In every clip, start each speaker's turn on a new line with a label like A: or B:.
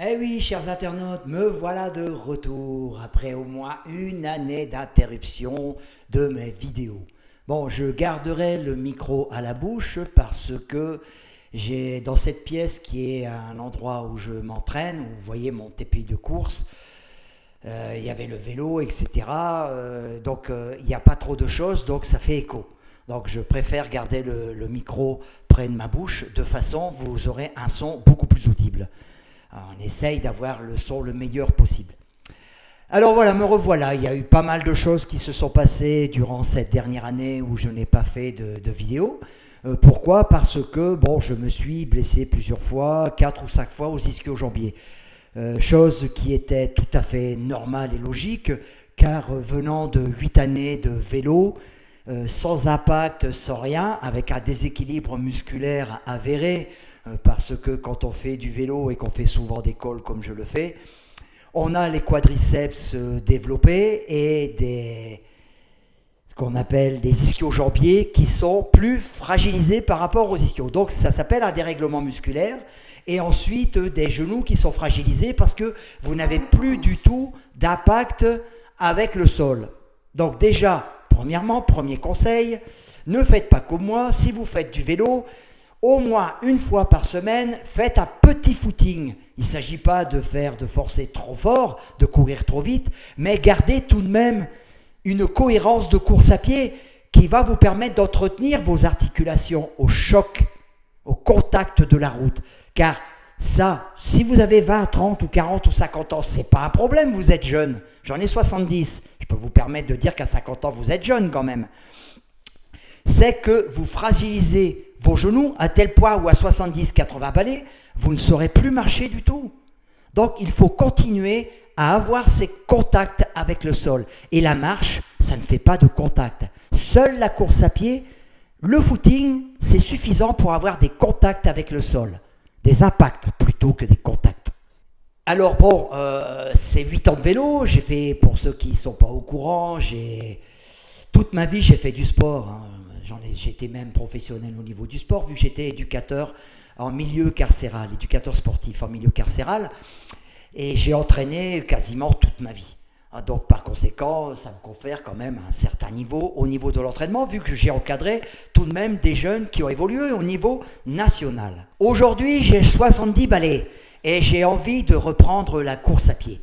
A: Eh oui, chers internautes, me voilà de retour après au moins une année d'interruption de mes vidéos. Bon, je garderai le micro à la bouche parce que j'ai dans cette pièce qui est un endroit où je m'entraîne, où vous voyez mon tapis de course, il y avait le vélo, etc. Il n'y a pas trop de choses, donc ça fait écho. Donc je préfère garder le micro près de ma bouche, de façon vous aurez un son beaucoup plus audible. Alors, on essaye d'avoir le son le meilleur possible. Alors voilà, me revoilà. Il y a eu pas mal de choses qui se sont passées durant cette dernière année où je n'ai pas fait de vidéo. Pourquoi ? Parce que je me suis blessé plusieurs fois, 4 ou 5 fois aux ischio-jambiers. Chose qui était tout à fait normale et logique, car venant de 8 années de vélo, sans impact, sans rien, avec un déséquilibre musculaire avéré, parce que quand on fait du vélo et qu'on fait souvent des cols comme je le fais, on a les quadriceps développés et ce qu'on appelle des ischio-jambiers qui sont plus fragilisés par rapport aux ischios. Donc ça s'appelle un dérèglement musculaire. Et ensuite des genoux qui sont fragilisés parce que vous n'avez plus du tout d'impact avec le sol. Donc déjà, premièrement, premier conseil, ne faites pas comme moi. Si vous faites du vélo, au moins une fois par semaine, faites un petit footing. Il ne s'agit pas de forcer trop fort, de courir trop vite, mais gardez tout de même une cohérence de course à pied qui va vous permettre d'entretenir vos articulations au choc, au contact de la route. Car ça, si vous avez 20, 30 ou 40 ou 50 ans, c'est pas un problème, vous êtes jeune. J'en ai 70. Je peux vous permettre de dire qu'à 50 ans, vous êtes jeune quand même. C'est que vous fragilisez vos genoux à tel point où à 70-80 balais, vous ne saurez plus marcher du tout. Donc il faut continuer à avoir ces contacts avec le sol. Et la marche, ça ne fait pas de contact. Seule la course à pied, le footing, c'est suffisant pour avoir des contacts avec le sol. Des impacts plutôt que des contacts. Alors c'est 8 ans de vélo. J'ai fait, pour ceux qui ne sont pas au courant, toute ma vie j'ai fait du sport. Hein. J'étais même professionnel au niveau du sport, vu que j'étais éducateur en milieu carcéral, éducateur sportif en milieu carcéral, et j'ai entraîné quasiment toute ma vie. Donc par conséquent, ça me confère quand même un certain niveau au niveau de l'entraînement, vu que j'ai encadré tout de même des jeunes qui ont évolué au niveau national. Aujourd'hui, j'ai 70 balais et j'ai envie de reprendre la course à pied.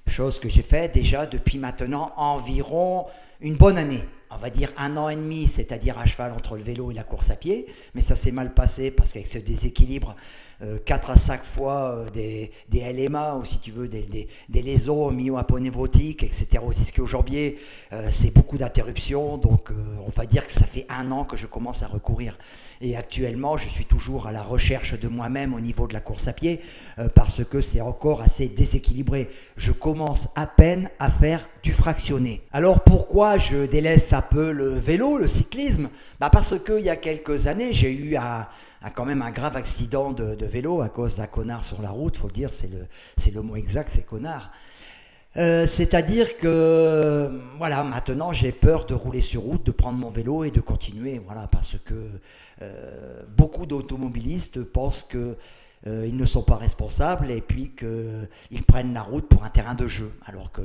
A: Chose que j'ai fait déjà depuis maintenant environ une bonne année. On va dire 1 an et demi, c'est-à-dire à cheval entre le vélo et la course à pied, mais ça s'est mal passé parce qu'avec ce déséquilibre, 4 à 5 fois des LMA, ou si tu veux, des lésions myo-aponévrotiques, etc., aux ischio-jambiers, c'est beaucoup d'interruptions, donc on va dire que ça fait 1 an que je commence à recourir. Et actuellement, je suis toujours à la recherche de moi-même au niveau de la course à pied, parce que c'est encore assez déséquilibré. Je commence à peine à faire du fractionné. Alors pourquoi je délaisse un peu le vélo, le cyclisme ? Parce qu'il y a quelques années, j'ai eu quand même un grave accident de vélo à cause d'un connard sur la route, faut le dire, c'est le mot exact, c'est connard. C'est-à-dire que voilà, maintenant j'ai peur de rouler sur route, de prendre mon vélo et de continuer, voilà, parce que beaucoup d'automobilistes pensent que ils ne sont pas responsables et puis qu'ils prennent la route pour un terrain de jeu, alors que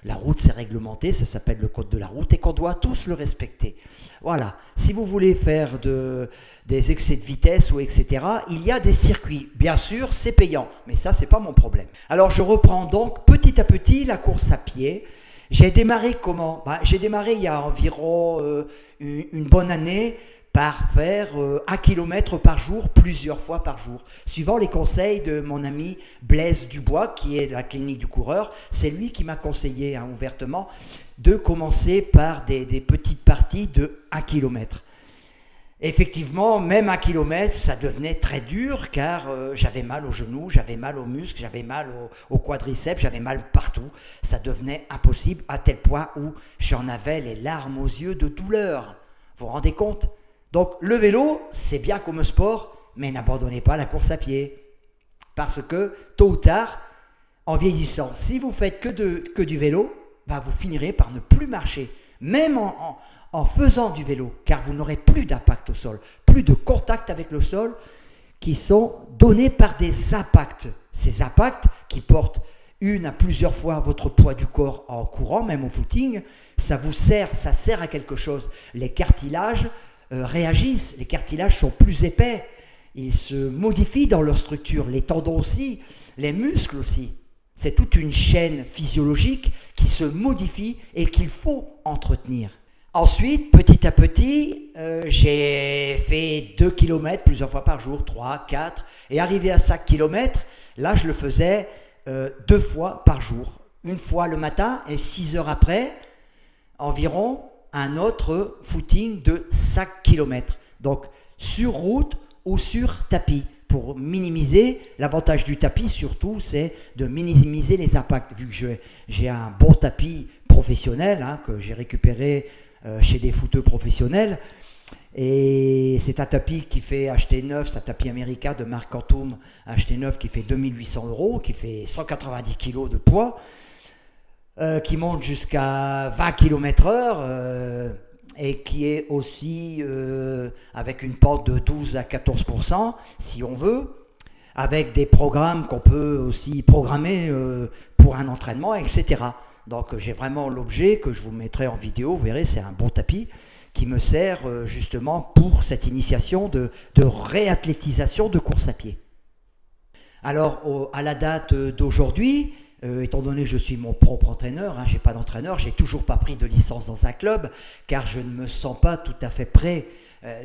A: la route c'est réglementé, ça s'appelle le code de la route et qu'on doit tous le respecter. Voilà, si vous voulez faire des excès de vitesse ou etc., il y a des circuits, bien sûr c'est payant, mais ça c'est pas mon problème. Alors je reprends donc petit à petit la course à pied. J'ai démarré comment ? J'ai démarré il y a environ une bonne année par faire 1 km par jour, plusieurs fois par jour. Suivant les conseils de mon ami Blaise Dubois, qui est de la clinique du coureur, c'est lui qui m'a conseillé ouvertement de commencer par des petites parties de 1 km. Effectivement, même 1 km, ça devenait très dur car j'avais mal aux genoux, j'avais mal aux muscles, j'avais mal aux quadriceps, j'avais mal partout. Ça devenait impossible à tel point où j'en avais les larmes aux yeux de douleur. Vous vous rendez compte ? Donc le vélo, c'est bien comme sport, mais n'abandonnez pas la course à pied. Parce que tôt ou tard, en vieillissant, si vous faites que du vélo, vous finirez par ne plus marcher. Même en faisant du vélo, car vous n'aurez plus d'impact au sol, plus de contact avec le sol, qui sont donnés par des impacts. Ces impacts qui portent une à plusieurs fois votre poids du corps en courant, même au footing, ça sert à quelque chose. Les cartilages réagissent, les cartilages sont plus épais, ils se modifient dans leur structure, les tendons aussi, les muscles aussi. C'est toute une chaîne physiologique qui se modifie et qu'il faut entretenir. Ensuite, petit à petit, j'ai fait 2 km plusieurs fois par jour, 3, 4, et arrivé à 5 km, là je le faisais 2 fois par jour. Une fois le matin et 6 heures après, environ un autre footing de 5 km. Donc sur route ou sur tapis. Pour minimiser, l'avantage du tapis surtout, c'est de minimiser les impacts. Vu que j'ai un bon tapis professionnel que j'ai récupéré chez des footeux professionnels, et c'est un tapis qui fait acheter neuf, c'est un tapis américain de marque Quantum, acheter neuf qui fait 2800 €, qui fait 190 kg de poids, qui monte jusqu'à 20 km/h, et qui est aussi avec une pente de 12 à 14% si on veut, avec des programmes qu'on peut aussi programmer pour un entraînement, etc. Donc j'ai vraiment l'objet que je vous mettrai en vidéo, vous verrez, c'est un bon tapis qui me sert justement pour cette initiation de réathlétisation de course à pied. Alors à la date d'aujourd'hui, étant donné que je suis mon propre entraîneur, je n'ai pas d'entraîneur, j'ai toujours pas pris de licence dans un club car je ne me sens pas tout à fait prêt.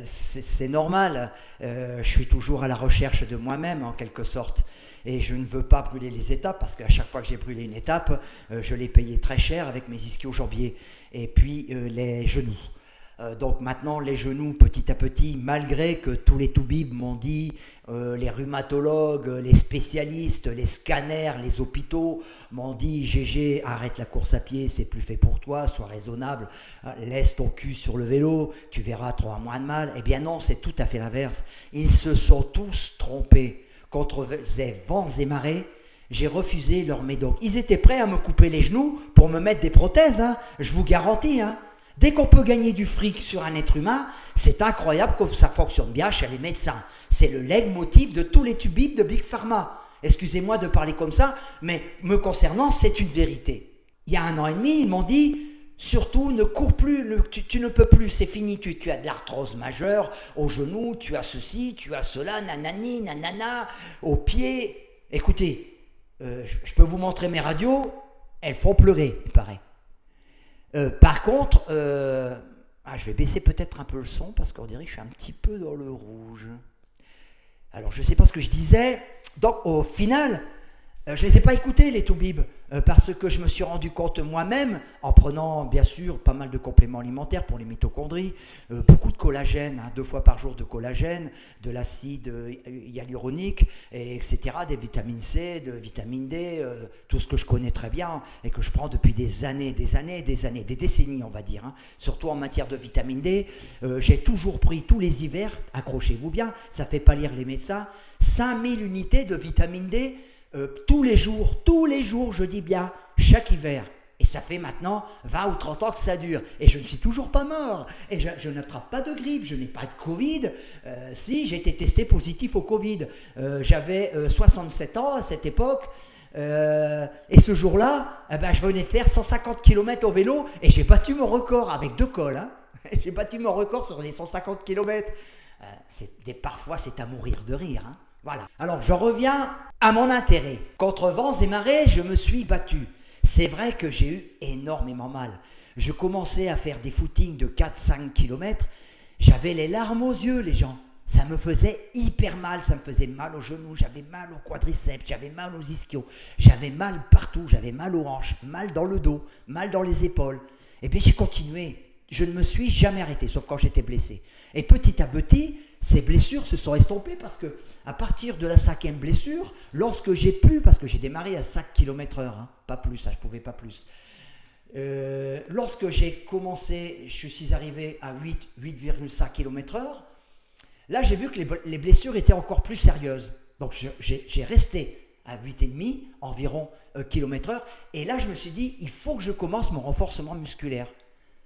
A: C'est normal, je suis toujours à la recherche de moi-même en quelque sorte et je ne veux pas brûler les étapes parce qu'à chaque fois que j'ai brûlé une étape, je l'ai payé très cher avec mes ischio-jambiers et puis les genoux. Donc maintenant les genoux petit à petit, malgré que tous les toubibs m'ont dit, les rhumatologues, les spécialistes, les scanners, les hôpitaux m'ont dit GG, arrête la course à pied, c'est plus fait pour toi, sois raisonnable, laisse ton cul sur le vélo, tu verras, tu auras moins de mal. Eh bien non, c'est tout à fait l'inverse. Ils se sont tous trompés. Contre vents et marées, j'ai refusé leur médoc. Ils étaient prêts à me couper les genoux pour me mettre des prothèses, je vous garantis. Dès qu'on peut gagner du fric sur un être humain, c'est incroyable que ça fonctionne bien chez les médecins. C'est le leitmotiv de tous les tubibs de Big Pharma. Excusez-moi de parler comme ça, mais me concernant, c'est une vérité. Il y a 1 an et demi, ils m'ont dit, surtout ne cours plus, tu ne peux plus, c'est fini, tu as de l'arthrose majeure au genou, tu as ceci, tu as cela, nanani, nanana, au pied. Écoutez, je peux vous montrer mes radios, elles font pleurer, il paraît. Par contre, je vais baisser peut-être un peu le son parce qu'on dirait que je suis un petit peu dans le rouge. Alors je ne sais pas ce que je disais. Donc au final, je ne les ai pas écoutés les toubibs parce que je me suis rendu compte moi-même en prenant bien sûr pas mal de compléments alimentaires pour les mitochondries, beaucoup de collagène, 2 fois par jour de collagène, de l'acide hyaluronique, etc., des vitamines C, de vitamine D, tout ce que je connais très bien et que je prends depuis des décennies on va dire, surtout en matière de vitamine D. J'ai toujours pris tous les hivers, accrochez-vous bien, ça ne fait pas lire les médecins, 5000 unités de vitamine D tous les jours, je dis bien, chaque hiver. Et ça fait maintenant 20 ou 30 ans que ça dure. Et je ne suis toujours pas mort. Et je n'attrape pas de grippe, je n'ai pas de Covid. Si, j'ai été testé positif au Covid. J'avais 67 ans à cette époque. Et ce jour-là, je venais faire 150 km au vélo et j'ai battu mon record avec 2 cols. J'ai battu mon record sur les 150 km. Parfois, c'est à mourir de rire. Voilà. Alors, je reviens à mon intérêt. Contre vents et marées, je me suis battu. C'est vrai que j'ai eu énormément mal. Je commençais à faire des footings de 4-5 km. J'avais les larmes aux yeux, les gens. Ça me faisait hyper mal. Ça me faisait mal aux genoux, j'avais mal aux quadriceps, j'avais mal aux ischios, j'avais mal partout, j'avais mal aux hanches, mal dans le dos, mal dans les épaules. Et bien, j'ai continué. Je ne me suis jamais arrêté, sauf quand j'étais blessé. Et petit à petit, ces blessures se sont estompées parce que à partir de la 5e blessure, lorsque j'ai pu, parce que j'ai démarré à 5 km/h, pas plus, je ne pouvais pas plus. Lorsque j'ai commencé, je suis arrivé à 8,5 km/h, là j'ai vu que les blessures étaient encore plus sérieuses. Donc j'ai resté à 8,5 environ km/h, et là je me suis dit, il faut que je commence mon renforcement musculaire.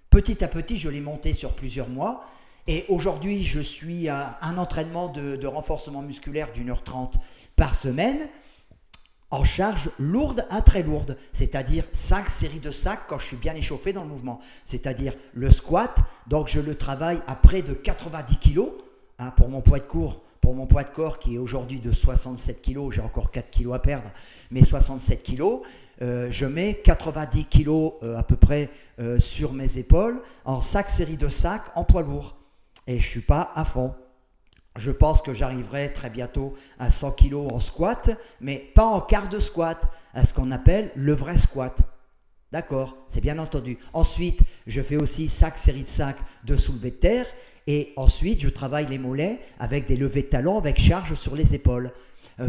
A: Petit à petit, je l'ai monté sur plusieurs mois. Et aujourd'hui, je suis à un entraînement de renforcement musculaire d'1h30 par semaine, en charge lourde à très lourde, c'est-à-dire 5 séries de sacs quand je suis bien échauffé dans le mouvement, c'est-à-dire le squat, donc je le travaille à près de 90 kg, pour mon poids de corps qui est aujourd'hui de 67 kg, j'ai encore 4 kg à perdre, mais 67 kg, je mets 90 kg à peu près sur mes épaules, en 5 séries de sacs en poids lourd, et je ne suis pas à fond. Je pense que j'arriverai très bientôt à 100 kg en squat, mais pas en quart de squat, à ce qu'on appelle le vrai squat. D'accord, c'est bien entendu. Ensuite, je fais aussi 5 séries de 5 de soulevé de terre, et ensuite, je travaille les mollets avec des levées de talons avec charge sur les épaules.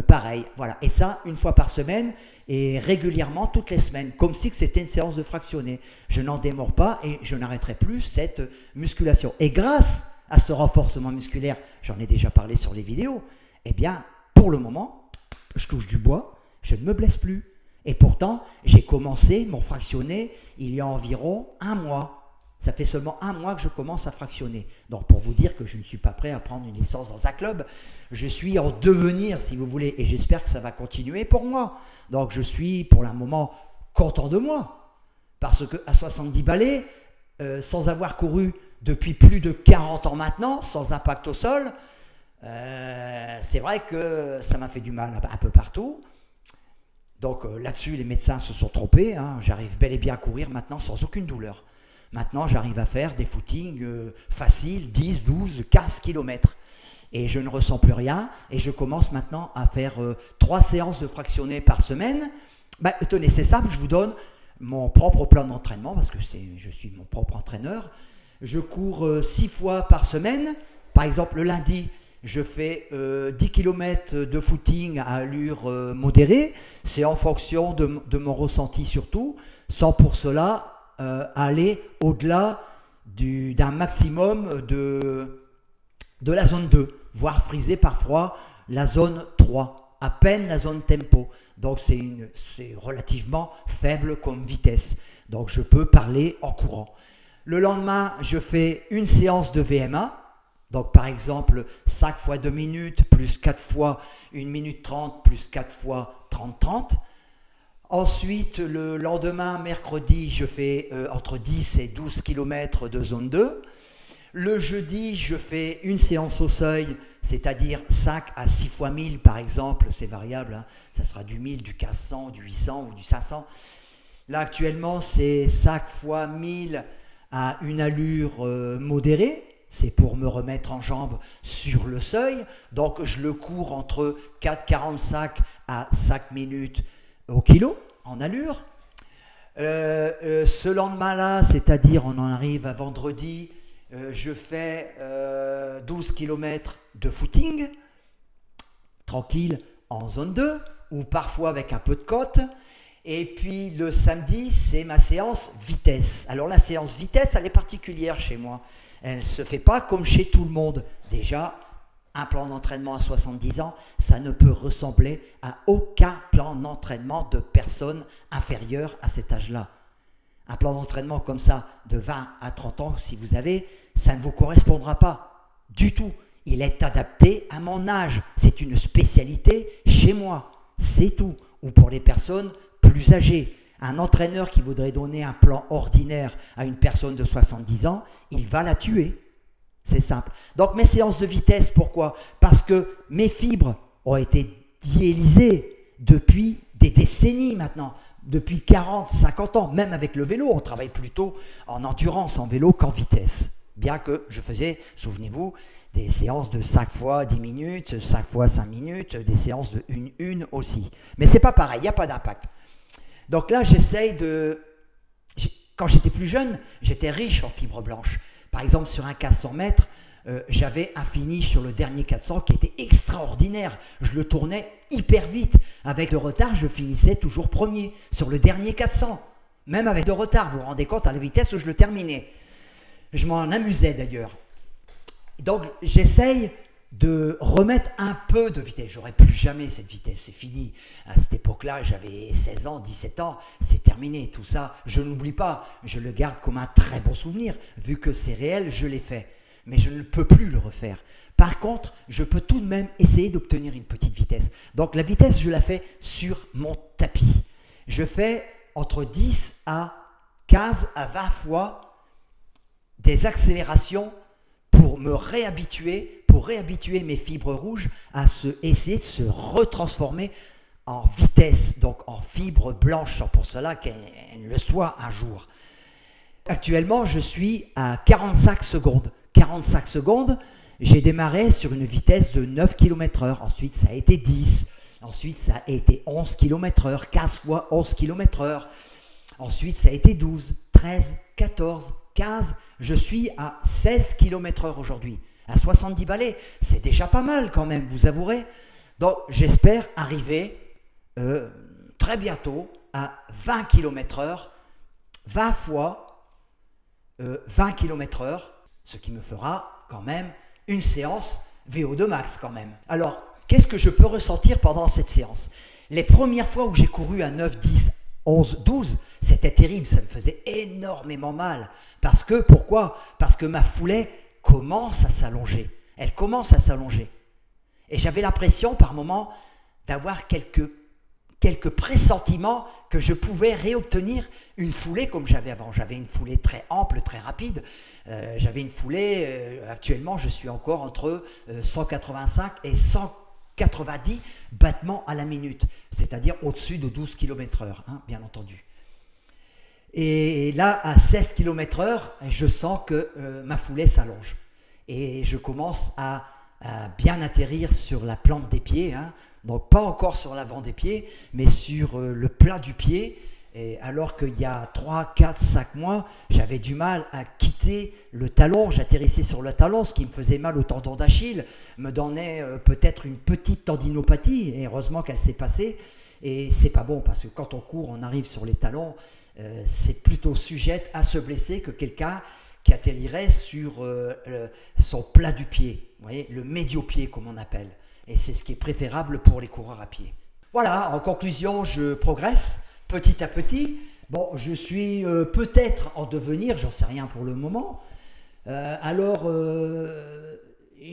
A: Pareil, voilà. Et ça, une fois par semaine et régulièrement toutes les semaines, comme si c'était une séance de fractionné. Je n'en démords pas et je n'arrêterai plus cette musculation. Et grâce à ce renforcement musculaire, j'en ai déjà parlé sur les vidéos, eh bien, pour le moment, je touche du bois, je ne me blesse plus. Et pourtant, j'ai commencé mon fractionné il y a environ 1 mois. Ça fait seulement 1 mois que je commence à fractionner. Donc pour vous dire que je ne suis pas prêt à prendre une licence dans un club, je suis en devenir si vous voulez, et j'espère que ça va continuer pour moi. Donc je suis pour le moment content de moi, parce qu'à 70 balais, sans avoir couru depuis plus de 40 ans maintenant, sans impact au sol, c'est vrai que ça m'a fait du mal un peu partout. Donc là-dessus, les médecins se sont trompés, hein. J'arrive bel et bien à courir maintenant sans aucune douleur. Maintenant, j'arrive à faire des footings faciles, 10, 12, 15 km. Et je ne ressens plus rien. Et je commence maintenant à faire 3 séances de fractionné par semaine. Tenez, c'est simple, je vous donne mon propre plan d'entraînement, parce que je suis mon propre entraîneur. Je cours 6 fois par semaine. Par exemple, le lundi, je fais 10 km de footing à allure modérée. C'est en fonction de mon ressenti surtout, sans pour cela aller au-delà d'un maximum de la zone 2, voire friser parfois la zone 3, à peine la zone tempo. Donc c'est relativement faible comme vitesse. Donc je peux parler en courant. Le lendemain, je fais une séance de VMA. Donc par exemple 5 fois 2 minutes plus 4 fois 1 minute 30 plus 4 fois 30-30. Ensuite, le lendemain, mercredi, je fais entre 10 et 12 km de zone 2. Le jeudi, je fais une séance au seuil, c'est-à-dire 5 à 6 fois 1000 par exemple, c'est variable, hein. Ça sera du 1000, du 1500, du 800 ou du 500. Là actuellement, c'est 5 fois 1000 à une allure modérée, c'est pour me remettre en jambes sur le seuil. Donc je le cours entre 4,45 à 5 minutes au kilo en allure. Ce lendemain-là, c'est-à-dire on en arrive à vendredi, je fais 12 km de footing, tranquille, en zone 2, ou parfois avec un peu de côte. Et puis le samedi, c'est ma séance vitesse. Alors la séance vitesse, elle est particulière chez moi. Elle ne se fait pas comme chez tout le monde. Déjà, un plan d'entraînement à 70 ans, ça ne peut ressembler à aucun plan d'entraînement de personne inférieure à cet âge-là. Un plan d'entraînement comme ça, de 20 à 30 ans, si vous avez, ça ne vous correspondra pas du tout. Il est adapté à mon âge. C'est une spécialité chez moi. C'est tout. Ou pour les personnes plus âgées. Un entraîneur qui voudrait donner un plan ordinaire à une personne de 70 ans, il va la tuer. C'est simple. Donc mes séances de vitesse, pourquoi ? Parce que mes fibres ont été dialysées depuis des décennies maintenant, depuis 40, 50 ans, même avec le vélo. On travaille plutôt en endurance en vélo qu'en vitesse. Bien que je faisais, souvenez-vous, des séances de 5 fois 10 minutes, 5 fois 5 minutes, des séances de 1 aussi. Mais c'est pas pareil, il n'y a pas d'impact. Donc là, quand j'étais plus jeune, j'étais riche en fibres blanches. Par exemple, sur un 400 mètres, j'avais un finish sur le dernier 400 qui était extraordinaire. Je le tournais hyper vite. Avec le retard, je finissais toujours premier sur le dernier 400. Même avec le retard, vous vous rendez compte à la vitesse où je le terminais. Je m'en amusais d'ailleurs. Donc, j'essaye de remettre un peu de vitesse. J'aurai plus jamais cette vitesse, c'est fini. À cette époque-là, j'avais 16 ans, 17 ans, c'est terminé. Tout ça, je n'oublie pas. Je le garde comme un très bon souvenir. Vu que c'est réel, je l'ai fait. mais je ne peux plus le refaire. Par contre, je peux tout de même essayer d'obtenir une petite vitesse. Donc la vitesse, je la fais sur mon tapis. Je fais entre 10 à 15 à 20 fois des accélérations pour me réhabituer, pour réhabituer mes fibres rouges à essayer de se retransformer en vitesse, donc en fibres blanches, pour cela qu'elle le soit un jour. Actuellement, je suis à 45 secondes. 45 secondes, j'ai démarré sur une vitesse de 9 km/h. Ensuite, ça a été 10. Ensuite, ça a été 11 km/h, 15 fois 11 km/h. Ensuite, ça a été 12, 13, 14, 15. Je suis à 16 km/h aujourd'hui. À 70 balais, c'est déjà pas mal quand même, vous avouerez. Donc, j'espère arriver très bientôt à 20 km/h, 20 fois 20 km/h, ce qui me fera quand même une séance VO2 max quand même. Alors, qu'est-ce que je peux ressentir pendant cette séance? Les premières fois où j'ai couru à 9, 10, 11, 12, c'était terrible, ça me faisait énormément mal. Pourquoi? Parce que ma foulée commence à s'allonger. Elle commence à s'allonger. Et j'avais l'impression par moments d'avoir quelques pressentiments que je pouvais réobtenir une foulée comme j'avais avant. J'avais une foulée très ample, très rapide. J'avais une foulée, actuellement je suis encore entre 185 et 190 battements à la minute, c'est-à-dire au-dessus de 12 km/h, bien entendu. Et là, à 16 km/h, je sens que ma foulée s'allonge. Et je commence à bien atterrir sur la plante des pieds, donc pas encore sur l'avant des pieds, mais sur le plat du pied. Et alors qu'il y a 3, 4, 5 mois, j'avais du mal à quitter le talon, j'atterrissais sur le talon, ce qui me faisait mal au tendon d'Achille, me donnait peut-être une petite tendinopathie, et heureusement qu'elle s'est passée. Et c'est pas bon, parce que quand on court, on arrive sur les talons, c'est plutôt sujette à se blesser que quelqu'un qui atterrirait sur son plat du pied, vous voyez, le médio-pied comme on appelle. Et c'est ce qui est préférable pour les coureurs à pied. Voilà, en conclusion, je progresse petit à petit. Bon, je suis peut-être en devenir, j'en sais rien pour le moment.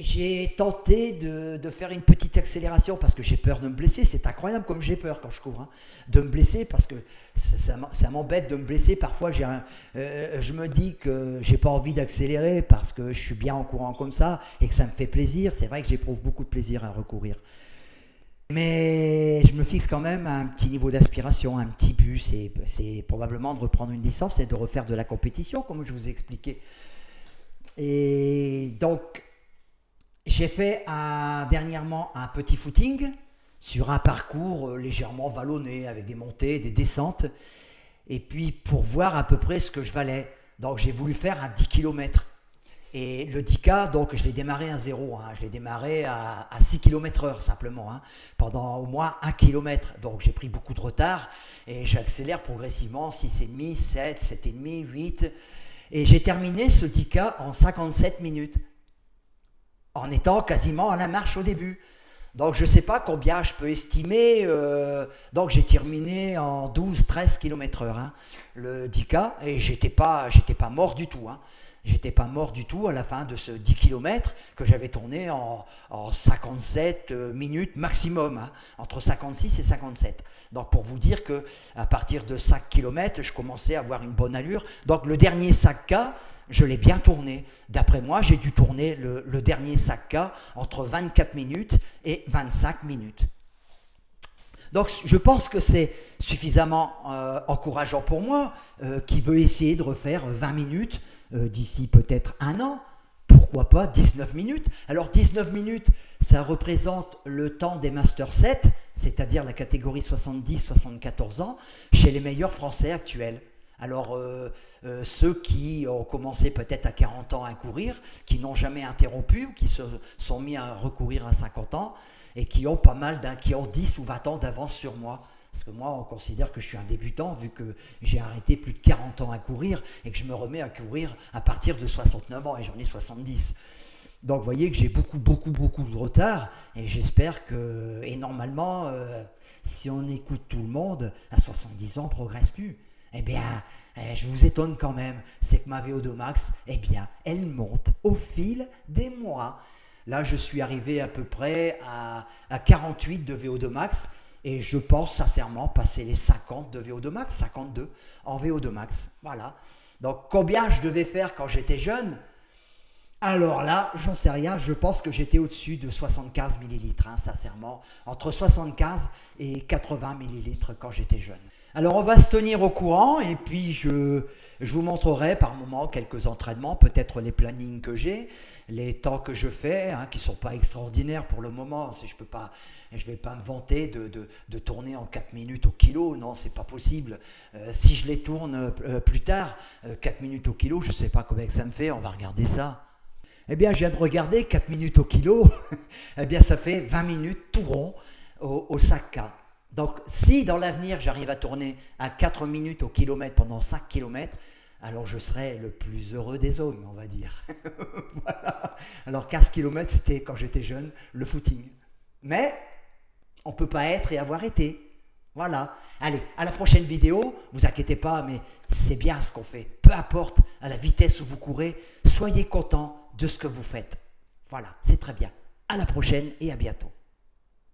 A: J'ai tenté de faire une petite accélération parce que j'ai peur de me blesser. C'est incroyable comme j'ai peur quand je cours, de me blesser, parce que ça m'embête de me blesser. Parfois, je me dis que j'ai pas envie d'accélérer parce que je suis bien en courant comme ça et que ça me fait plaisir. C'est vrai que j'éprouve beaucoup de plaisir à recourir. Mais je me fixe quand même un petit niveau d'aspiration, un petit but. C'est probablement de reprendre une licence et de refaire de la compétition, comme je vous ai expliqué. Et donc, j'ai fait dernièrement un petit footing sur un parcours légèrement vallonné avec des montées, des descentes, et puis pour voir à peu près ce que je valais. Donc j'ai voulu faire un 10 km. Et le 10K, donc je l'ai démarré à 0, je l'ai démarré à 6 km/h simplement, pendant au moins 1 km. Donc j'ai pris beaucoup de retard et j'accélère progressivement, 6,5, 7, 7,5, 8. Et j'ai terminé ce 10K en 57 minutes. En étant quasiment à la marche au début. Donc je ne sais pas combien je peux estimer, donc j'ai terminé en 12-13 km/h, le 10K, et j'étais pas mort du tout. J'étais pas mort du tout à la fin de ce 10 km que j'avais tourné en 57 minutes maximum, entre 56 et 57. Donc pour vous dire que à partir de 5 km, je commençais à avoir une bonne allure. Donc le dernier 5K, je l'ai bien tourné. D'après moi, j'ai dû tourner le dernier 5K entre 24 minutes et 25 minutes. Donc je pense que c'est suffisamment encourageant pour moi, qui veut essayer de refaire 20 minutes d'ici peut-être un an. Pourquoi pas 19 minutes? Alors 19 minutes, ça représente le temps des Master 7, c'est-à-dire la catégorie 70-74 ans, chez les meilleurs Français actuels. Alors ceux qui ont commencé peut-être à 40 ans à courir, qui n'ont jamais interrompu, ou qui se sont mis à recourir à 50 ans, et qui ont qui ont 10 ou 20 ans d'avance sur moi. Parce que moi, on considère que je suis un débutant, vu que j'ai arrêté plus de 40 ans à courir, et que je me remets à courir à partir de 69 ans, et j'en ai 70. Donc vous voyez que j'ai beaucoup de retard, et j'espère que, et normalement, si on écoute tout le monde, à 70 ans, on ne progresse plus. Eh bien, je vous étonne quand même, c'est que ma VO2 max, eh bien, elle monte au fil des mois. Là, je suis arrivé à peu près à 48 de VO2 max et je pense sincèrement passer les 50 de VO2 max, 52 en VO2 max. Voilà. Donc, combien je devais faire quand j'étais jeune? Alors là, j'en sais rien, je pense que j'étais au-dessus de 75 millilitres, sincèrement, entre 75 et 80 millilitres quand j'étais jeune. Alors on va se tenir au courant et puis je vous montrerai par moment quelques entraînements, peut-être les plannings que j'ai, les temps que je fais, qui ne sont pas extraordinaires pour le moment. Je ne vais pas me vanter de tourner en 4 minutes au kilo, non, c'est pas possible. Si je les tourne plus tard, 4 minutes au kilo, je ne sais pas combien que ça me fait, on va regarder ça. Eh bien, je viens de regarder 4 minutes au kilo, eh bien, ça fait 20 minutes tout rond au 5K. Donc, si dans l'avenir, j'arrive à tourner à 4 minutes au kilomètre pendant 5 km, alors je serai le plus heureux des hommes, on va dire. Voilà. Alors, 15 km, c'était, quand j'étais jeune, le footing. Mais, on ne peut pas être et avoir été. Voilà. Allez, à la prochaine vidéo, vous inquiétez pas, mais c'est bien ce qu'on fait. Peu importe à la vitesse où vous courez, soyez content de ce que vous faites. Voilà, c'est très bien. À la prochaine et à bientôt.